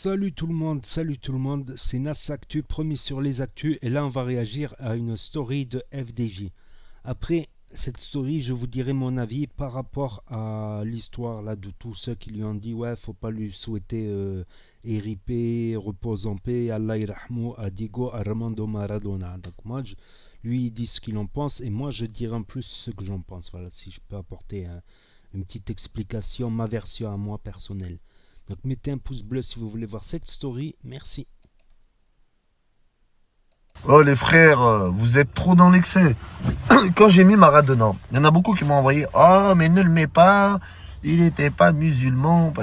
Salut tout le monde, c'est Nas Actu, promis sur les actus, et là on va réagir à une story de FDJ. Après cette story, je vous dirai mon avis par rapport à l'histoire là de tous ceux qui lui ont dit ouais, faut pas lui souhaiter RIP, repose en paix, Allah irahmou, à Diego Armando Maradona. Donc moi, lui il dit ce qu'il en pense et moi je dirai en plus ce que j'en pense. Voilà, si je peux apporter une petite explication, ma version à moi personnelle. Donc mettez un pouce bleu si vous voulez voir cette story. Merci. Oh les frères, vous êtes trop dans l'excès. Quand j'ai mis Maradona, il y en a beaucoup qui m'ont envoyé « Oh mais ne le mets pas, il n'était pas musulman. »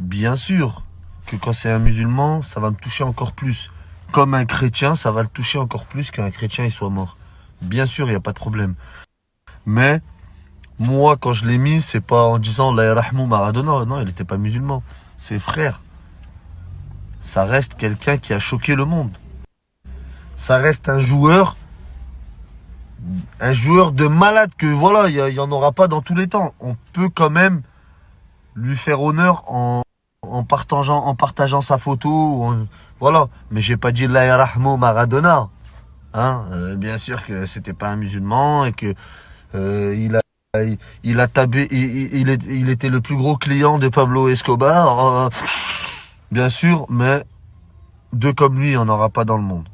Bien sûr que quand c'est un musulman, ça va me toucher encore plus. Comme un chrétien, ça va le toucher encore plus qu'un chrétien il soit mort. Bien sûr, il n'y a pas de problème. Mais moi, quand je l'ai mis, c'est pas en disant la yarahmou Maradona. Non, il n'était pas musulman. C'est frère. Ça reste quelqu'un qui a choqué le monde. Ça reste un joueur de malade que voilà, il y en aura pas dans tous les temps. On peut quand même lui faire honneur en partageant sa photo. Voilà. Mais j'ai pas dit la yarahmou Maradona. Hein, bien sûr que c'était pas un musulman et que il a tabé, il était le plus gros client de Pablo Escobar, bien sûr, mais deux comme lui, il n'y en aura pas dans le monde.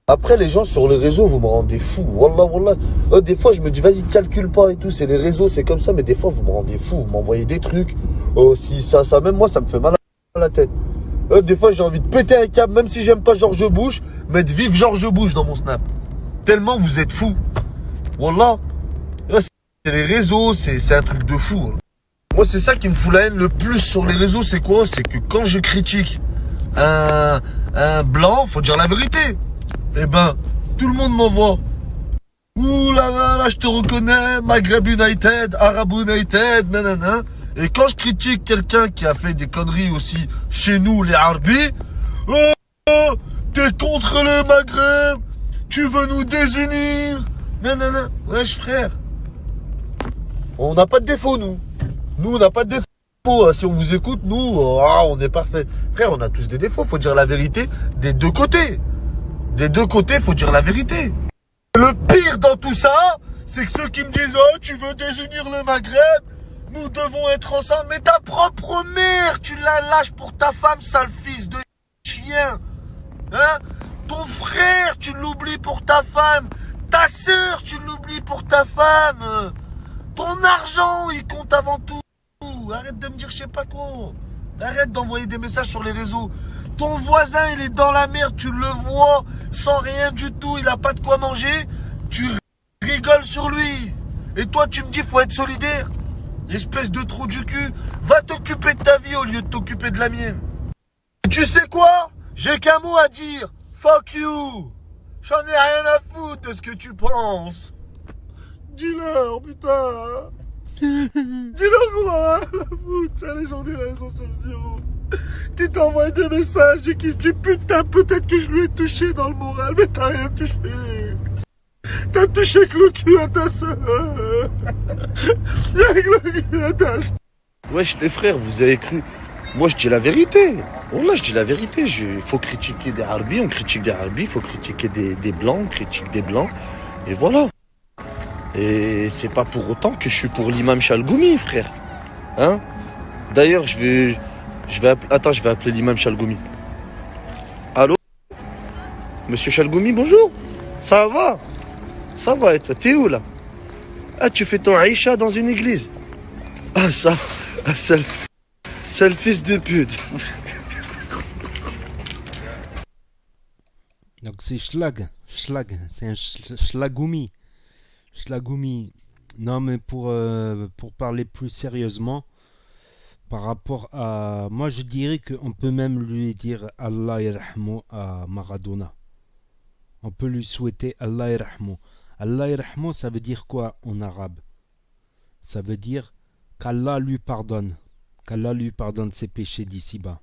Après, les gens sur les réseaux, vous me rendez fou. Wallah, wallah. Des fois, je me dis, vas-y, calcule pas et tout. C'est les réseaux, c'est comme ça. Mais des fois, vous me rendez fou. Vous m'envoyez des trucs. Si ça, même moi, ça me fait mal à la tête. Des fois, j'ai envie de péter un câble, même si j'aime pas George Bush, mettre vive George Bush dans mon snap. Tellement vous êtes fous. Wallah. C'est les réseaux, c'est un truc de fou. Moi, c'est ça qui me fout la haine le plus sur les réseaux, c'est quoi? C'est que quand je critique un blanc, faut dire la vérité. Eh ben, tout le monde m'envoie. Ouh là, je te reconnais, Maghreb United, Arab United, nanana. Et quand je critique quelqu'un qui a fait des conneries aussi chez nous, les Arbis, oh, t'es contre le Maghreb, tu veux nous désunir, nanana. Wesh frère. On n'a pas de défaut, nous. Nous, on n'a pas de défaut. Si on vous écoute, nous, on est parfait. Frère, on a tous des défauts. Faut dire la vérité des deux côtés. Des deux côtés, faut dire la vérité. Le pire dans tout ça, c'est que ceux qui me disent « Oh, tu veux désunir le Maghreb, nous devons être ensemble. » Mais ta propre mère, tu la lâches pour ta femme, sale fils de chien. Hein? Ton frère, tu l'oublies pour ta femme. Ta sœur, tu l'oublies pour ta femme. Ton argent, il compte avant tout. Arrête de me dire je sais pas quoi. Arrête d'envoyer des messages sur les réseaux. Ton voisin, il est dans la merde, tu le vois, sans rien du tout, il a pas de quoi manger. Tu rigoles sur lui. Et toi, tu me dis faut être solidaire. Espèce de trou du cul. Va t'occuper de ta vie au lieu de t'occuper de la mienne. Tu sais quoi? J'ai qu'un mot à dire. Fuck you. J'en ai rien à foutre de ce que tu penses. Dis-leur, putain. Dis-leur quoi, la putain, les gens des réseaux sociaux qui t'envoient des messages et qui se disent putain, peut-être que je lui ai touché dans le moral, mais t'as rien touché. T'as touché que le cul à ta soeur. Y'a que le cul à ta soeur. Wesh les frères, vous avez cru. Moi je dis la vérité. Wallah, je dis la vérité. Il faut critiquer des Arbis, on critique des Arbis. Il faut critiquer des Blancs, on critique des Blancs. Et voilà. Et c'est pas pour autant que je suis pour l'imam Chalgoumi, frère. Hein? D'ailleurs, je vais appeler l'imam Chalgoumi. Allô? Monsieur Chalgoumi, bonjour. Ça va? Ça va, et toi, t'es où, là? Ah, tu fais ton Aïcha dans une église? Ah, ça, c'est le fils de pute. Donc c'est Schlag, c'est un Schlagoumi. Schlagoumi. Non, mais pour parler plus sérieusement, par rapport à... Moi, je dirais qu'on peut même lui dire Allah irahmou à Maradona. On peut lui souhaiter Allah irahmou. Allah irahmou, ça veut dire quoi en arabe? Ça veut dire qu'Allah lui pardonne. Qu'Allah lui pardonne ses péchés d'ici-bas.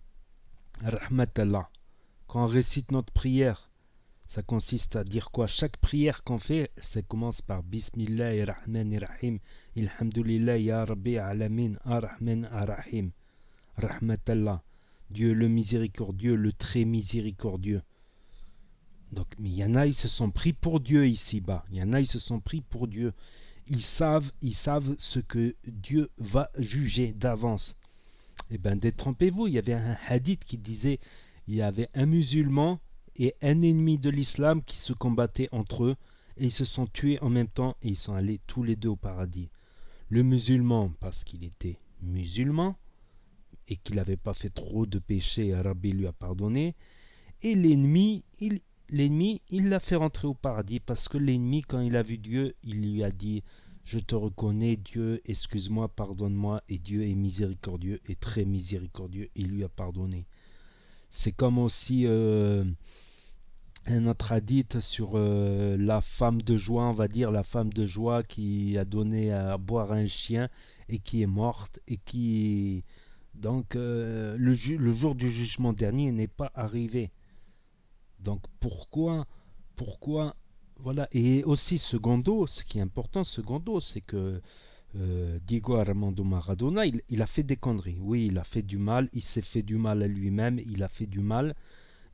Rahmat Allah. Quand on récite notre prière, ça consiste à dire quoi? Chaque prière qu'on fait, ça commence par Bismillahirrahmanirrahim. Ilhamdulillah ya Rabbi alamin arrahman arrahim. Rahmatallah. Dieu le miséricordieux, le très miséricordieux. Donc, mais il y en a, ils se sont pris pour Dieu ici-bas. Il y en a, ils se sont pris pour Dieu. Ils savent ce que Dieu va juger d'avance. Eh bien, détrompez-vous, il y avait un hadith qui disait il y avait un musulman et un ennemi de l'islam qui se combattaient entre eux et ils se sont tués en même temps et ils sont allés tous les deux au paradis. Le musulman, parce qu'il était musulman et qu'il n'avait pas fait trop de péchés, Rabbi lui a pardonné. Et l'ennemi, il l'a fait rentrer au paradis parce que l'ennemi, quand il a vu Dieu, il lui a dit je te reconnais, Dieu, excuse-moi, pardonne-moi. Et Dieu est miséricordieux et très miséricordieux. Il lui a pardonné. C'est comme aussi un autre hadith sur la femme de joie, on va dire, la femme de joie qui a donné à boire à un chien et qui est morte et qui... Donc le jour du jugement dernier n'est pas arrivé. Donc pourquoi voilà. Et aussi secondo, ce qui est important secondo, c'est que Diego Armando Maradona, il a fait des conneries. Oui, il a fait du mal, il s'est fait du mal à lui-même, il a fait du mal,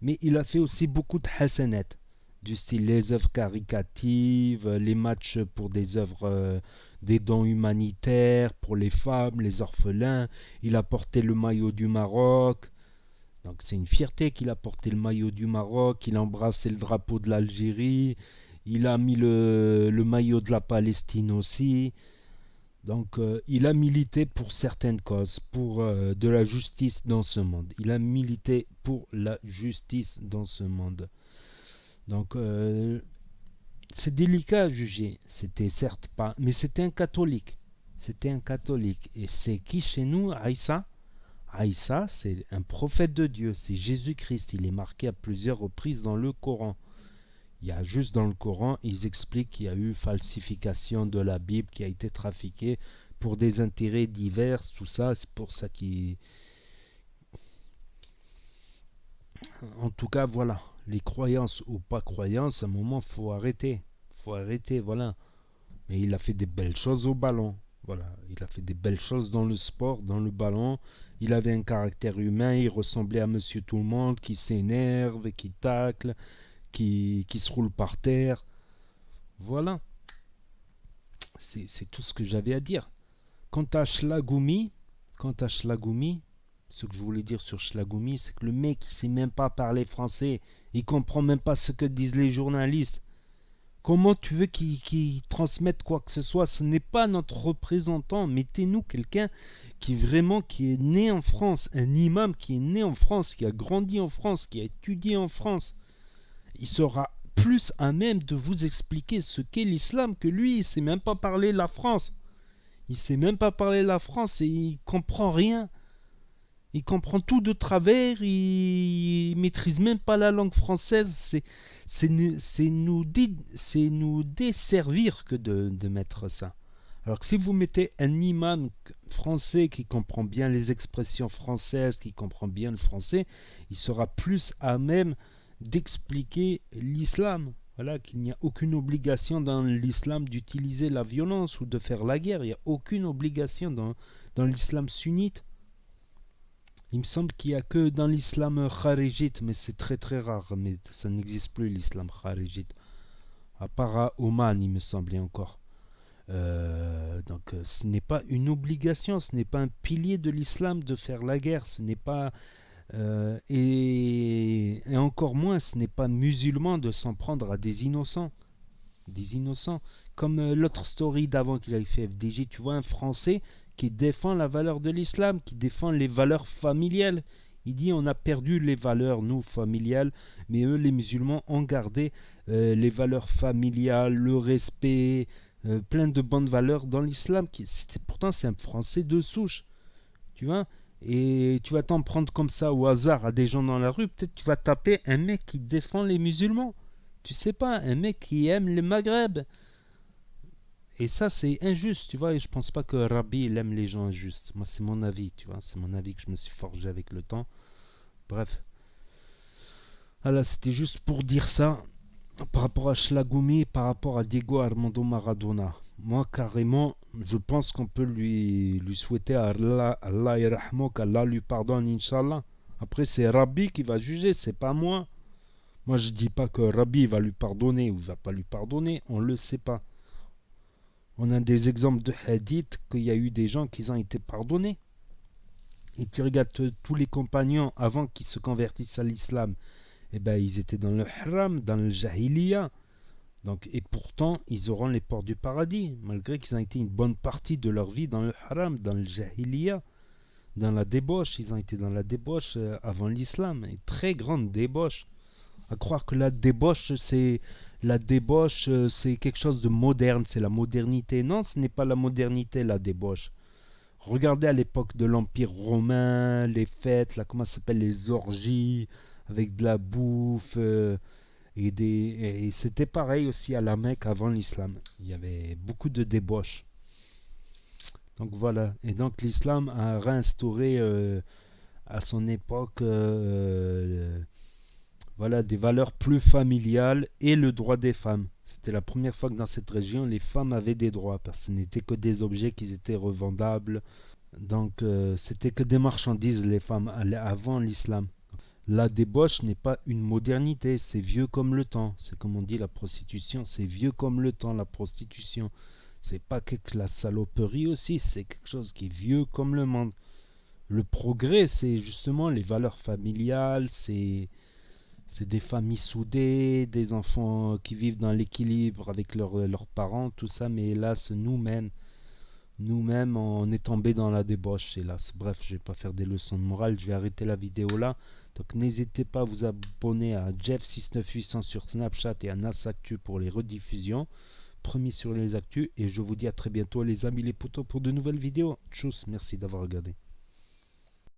mais il a fait aussi beaucoup de hasanat, du style les œuvres caricatives, les matchs pour des œuvres, des dons humanitaires pour les femmes, les orphelins. Il a porté le maillot du Maroc. Donc c'est une fierté qu'il a porté le maillot du Maroc, il a embrassé le drapeau de l'Algérie, il a mis le maillot de la Palestine aussi. Donc il a milité pour certaines causes, pour de la justice dans ce monde. Il a milité pour la justice dans ce monde. Donc c'est délicat à juger. C'était certes pas, mais c'était un catholique. C'était un catholique. Et c'est qui chez nous, Aïssa? Aïssa, c'est un prophète de Dieu, c'est Jésus-Christ. Il est marqué à plusieurs reprises dans le Coran. Il y a juste dans le Coran, ils expliquent qu'il y a eu falsification de la Bible qui a été trafiquée pour des intérêts divers, tout ça. C'est pour ça qu'il... En tout cas, voilà. Les croyances ou pas croyances, à un moment, faut arrêter. Faut arrêter, voilà. Mais il a fait des belles choses au ballon. Voilà, il a fait des belles choses dans le sport, dans le ballon. Il avait un caractère humain, il ressemblait à Monsieur Tout-le-Monde, qui s'énerve, qui tacle, qui se roule par terre. Voilà, c'est tout ce que j'avais à dire. Quant à Schlagoumi, ce que je voulais dire sur Schlagoumi, c'est que le mec, il sait même pas parler français. Il comprend même pas ce que disent les journalistes. Comment tu veux qu'il transmette quoi que ce soit? Ce n'est pas notre représentant. Mettez-nous quelqu'un qui est né en France, un imam qui est né en France, qui a grandi en France, qui a étudié en France. Il sera plus à même de vous expliquer ce qu'est l'islam que lui. Il sait même pas parler la France. Il sait même pas parler la France et il comprend rien. Il comprend tout de travers, il maîtrise même pas la langue française. C'est nous desservir que de mettre ça. Alors que si vous mettez un imam français qui comprend bien les expressions françaises, qui comprend bien le français, il sera plus à même d'expliquer l'islam. Voilà, qu'il n'y a aucune obligation dans l'islam d'utiliser la violence ou de faire la guerre. Il n'y a aucune obligation dans l'islam sunnite. Il me semble qu'il n'y a que dans l'islam kharijite, mais c'est très très rare, mais ça n'existe plus l'islam kharijite. À part à Oman, il me semblait encore. Donc ce n'est pas une obligation, ce n'est pas un pilier de l'islam de faire la guerre, ce n'est pas... et encore moins, ce n'est pas musulman de s'en prendre à des innocents. Des innocents. Comme l'autre story d'avant qu'il avait fait FDJ, tu vois, un Français qui défend la valeur de l'islam, qui défend les valeurs familiales. Il dit on a perdu les valeurs, nous, familiales, mais eux, les musulmans, ont gardé les valeurs familiales, le respect, plein de bonnes valeurs dans l'islam. Pourtant, c'est un Français de souche, tu vois. Et tu vas t'en prendre comme ça au hasard à des gens dans la rue, peut-être tu vas taper un mec qui défend les musulmans. Tu sais pas, un mec qui aime le Maghreb. Et ça, c'est injuste, tu vois, et je pense pas que Rabbi, il aime les gens injustes. Moi, c'est mon avis, tu vois, c'est mon avis que je me suis forgé avec le temps. Bref. Voilà, c'était juste pour dire ça, par rapport à Schlagoumi, par rapport à Diego Armando Maradona. Moi, carrément, je pense qu'on peut lui souhaiter à Allah yarahmo, qu'Allah lui pardonne, Inch'Allah. Après, c'est Rabbi qui va juger, c'est pas moi. Moi, je dis pas que Rabbi va lui pardonner ou va pas lui pardonner, on le sait pas. On a des exemples de hadith qu'il y a eu des gens qui ont été pardonnés. Et tu regardes tous les compagnons avant qu'ils se convertissent à l'islam, eh ben, ils étaient dans le haram, dans le jahiliya. Donc, et pourtant, ils auront les portes du paradis, malgré qu'ils ont été une bonne partie de leur vie dans le haram, dans le jahiliya, dans la débauche. Ils ont été dans la débauche avant l'islam, une très grande débauche. À croire que la débauche, c'est quelque chose de moderne, c'est la modernité. Non, ce n'est pas la modernité, la débauche. Regardez à l'époque de l'Empire romain, les fêtes, là, comment ça s'appelle, les orgies, avec de la bouffe, et c'était pareil aussi à la Mecque avant l'islam. Il y avait beaucoup de débauche. Donc voilà. Et donc l'islam a réinstauré à son époque voilà, des valeurs plus familiales et le droit des femmes. C'était la première fois que dans cette région, les femmes avaient des droits, parce que ce n'était que des objets qui étaient revendables. Donc c'était que des marchandises, les femmes, avant l'islam. La débauche n'est pas une modernité, c'est vieux comme le temps. C'est comme on dit la prostitution, c'est vieux comme le temps, la prostitution. C'est pas que la saloperie aussi, c'est quelque chose qui est vieux comme le monde. Le progrès, c'est justement les valeurs familiales, c'est des familles soudées, des enfants qui vivent dans l'équilibre avec leurs parents, tout ça. Mais hélas, nous-mêmes, on est tombé dans la débauche, hélas. Bref, je vais pas faire des leçons de morale, je vais arrêter la vidéo là. Donc n'hésitez pas à vous abonner à Jeff69800 sur Snapchat et à NasActu pour les rediffusions. Promis sur les actus, et je vous dis à très bientôt les amis les potos pour de nouvelles vidéos. Tchuss, merci d'avoir regardé.